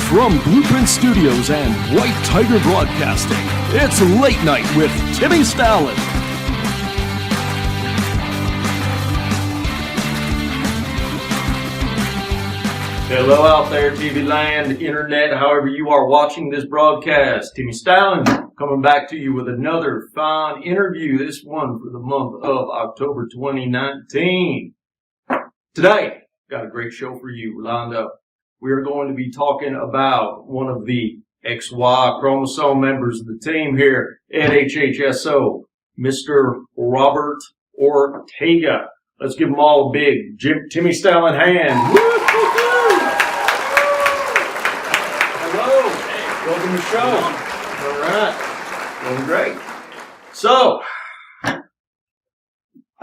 From Blueprint Studios and White Tiger Broadcasting, it's Late Night with Timmy Stalin. Hello out there, TV land, internet, however you are watching this broadcast. Timmy Stalin coming back to you with another fine interview, this one for the month of October 2019. Today, got a great show for you lined up. We are going to be talking about one of the XY chromosome members of the team here at HHSO, Mr. Robert Ortega. Let's give them all a big Timmy Stalin hand. Hello. Hey, welcome to the show. All right. Doing great. So, I'd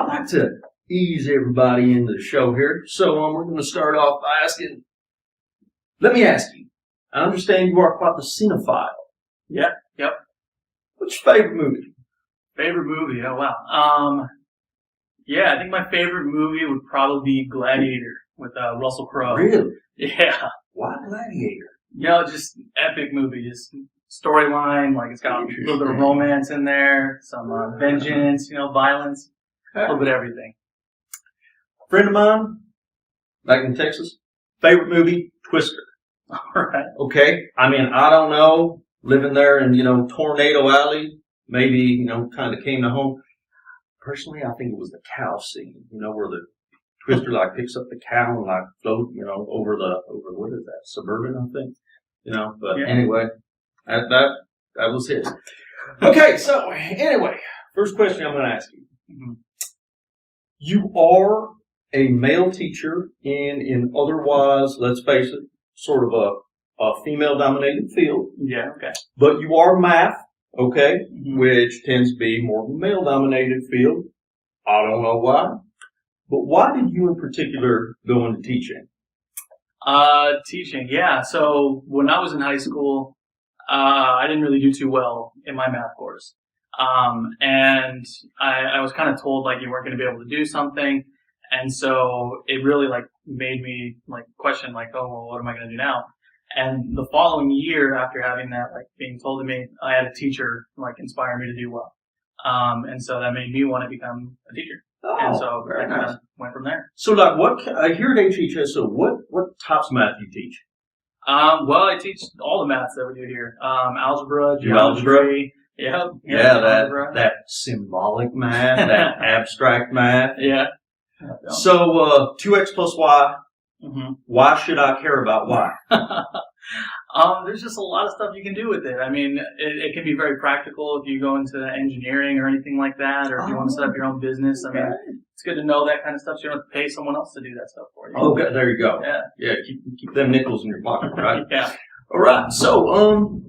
like to ease everybody into the show here. So, we're going to start off by asking, let me ask you, I understand you are quite the cinephile. Yeah, yep. What's your favorite movie? Favorite movie? Oh, wow. Yeah, I think my favorite movie would probably be Gladiator with Russell Crowe. Really? Yeah. Why Gladiator? You know, just epic movie. Just storyline, like it's got a little bit of romance in there, some vengeance, violence, a little bit of everything. Friend of mine, back in Texas, favorite movie, Twister. All right. Okay? I mean, I don't know, living there in, Tornado Alley, maybe, kind of came to home. Personally, I think it was the cow scene, where the Twister, picks up the cow and, float, over what is that, Suburban, I think? But yeah. Anyway, that was his. Okay, so, anyway, first question I'm going to ask you. Mm-hmm. You are a male teacher in otherwise, let's face it, sort of a female-dominated field. Yeah, okay. But you are math, okay, mm-hmm. which tends to be more of a male-dominated field. I don't know why. But why did you in particular go into teaching? Teaching, yeah. So when I was in high school, I didn't really do too well in my math course. And I was kind of told you weren't going to be able to do something. And so it really made me question oh, well, what am I going to do now? And the following year after having that being told to me, I had a teacher inspire me to do well. And so that made me want to become a teacher. Oh, and so very I kind nice. of went from there. So here at HHSO, what types of math do you teach? Well, I teach all the maths that we do here. Algebra, geometry. Yeah, algebra. that symbolic math, that abstract math. Yeah. So, 2x plus y, mm-hmm. Why should I care about y? There's just a lot of stuff you can do with it. I mean, it can be very practical if you go into engineering or anything like that, or if you want to set up your own business. Okay. I mean, it's good to know that kind of stuff so you don't have to pay someone else to do that stuff for you. Okay, there you go. Yeah, keep them nickels in your pocket, right? Yeah. All right, so,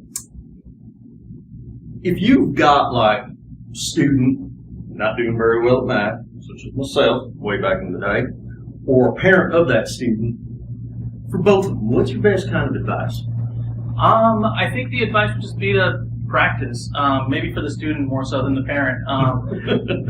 if you've got, a student not doing very well at math, such as myself, way back in the day, or a parent of that student, for both of them, what's your best kind of advice? I think the advice would just be to practice, maybe for the student more so than the parent.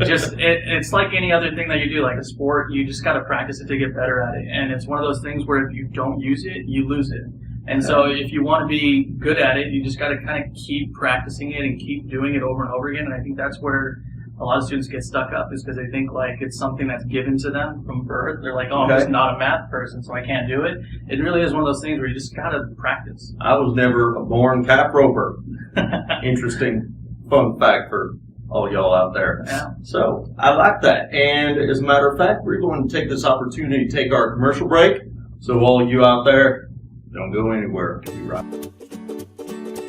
It's like any other thing that you do, like a sport, you just got to practice it to get better at it. And it's one of those things where if you don't use it, you lose it. And so if you want to be good at it, you just got to kind of keep practicing it and keep doing it over and over again. And I think that's where a lot of students get stuck up, is because they think it's something that's given to them from birth. They're like, I'm just not a math person, so I can't do it. It really is one of those things where you just got to practice. I was never a born cap roper. Interesting fun fact for all y'all out there. Yeah. So I like that. And as a matter of fact, we're going to take this opportunity to take our commercial break. So all of you out there, don't go anywhere. We'll be right.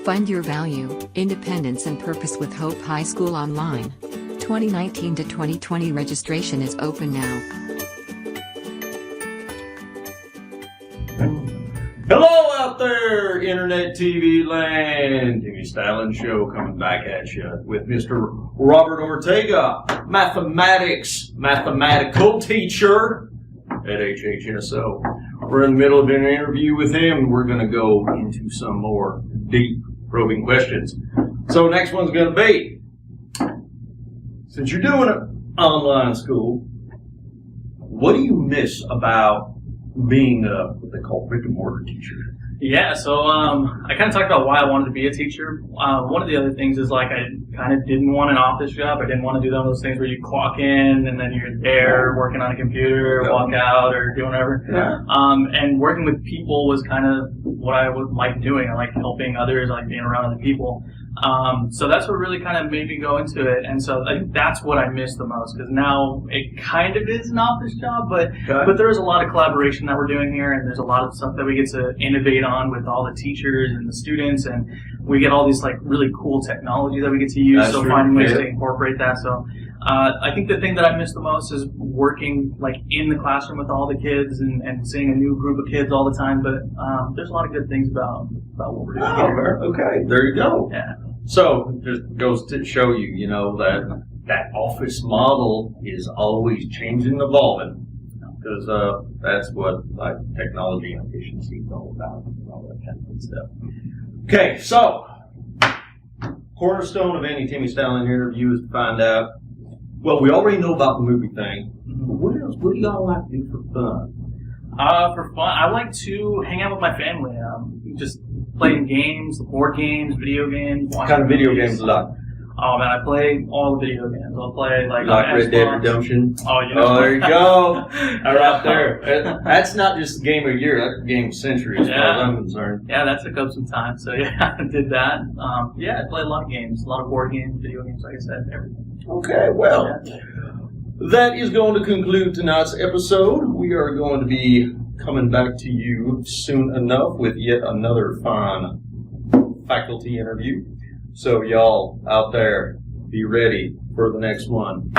Find your value, independence and purpose with Hope High School Online. 2019 to 2020 registration is open now. Hello out there, Internet TV land. Timmy Stalin Show coming back at you with Mr. Robert Ortega, mathematical teacher at HHSO. We're in the middle of an interview with him. We're going to go into some more deep probing questions. So next one's going to be, since you're doing an online school, what do you miss about being what they call brick and mortar teacher? Yeah, so I kind of talked about why I wanted to be a teacher. One of the other things is like I kind of didn't want an office job. I didn't want to do those things where you clock in and then you're there working on a computer, or walk out, or doing whatever. Yeah. And working with people was kind of what I would like doing. I like helping others. I like being around other people. So that's what really kind of made me go into it. And so I think that's what I miss the most, because now it kind of is an office job, but there's a lot of collaboration that we're doing here, and there's a lot of stuff that we get to innovate on with all the teachers and the students, and we get all these like really cool technology that we get to use. That's so true. finding ways to incorporate that. So I think the thing that I miss the most is working like in the classroom with all the kids and seeing a new group of kids all the time. But there's a lot of good things about what we're doing here. Okay, there you go. Yeah. So it just goes to show you, you know, that office model is always changing and evolving, because that's what like technology and efficiency is all about, and all that kind of good stuff. Okay, so cornerstone of any Timmy Stallion interview is to find out. Well, we already know about the movie thing. What else? What do y'all like to do for fun? For fun, I like to hang out with my family. Just playing games, board games, video games. What kind of video games a lot? Oh man, I play all the video games. I'll play like Red Dead Redemption. Oh, you know. Oh, there you go. Right there. That's not just a game of the year. That's a game of the century, as far as I'm concerned. Yeah, that took up some time. So yeah, I did that. Yeah, I played a lot of games, a lot of board games, video games, like I said, everything. Okay, well, that is going to conclude tonight's episode. We are going to be coming back to you soon enough with yet another fine faculty interview. So y'all out there, be ready for the next one.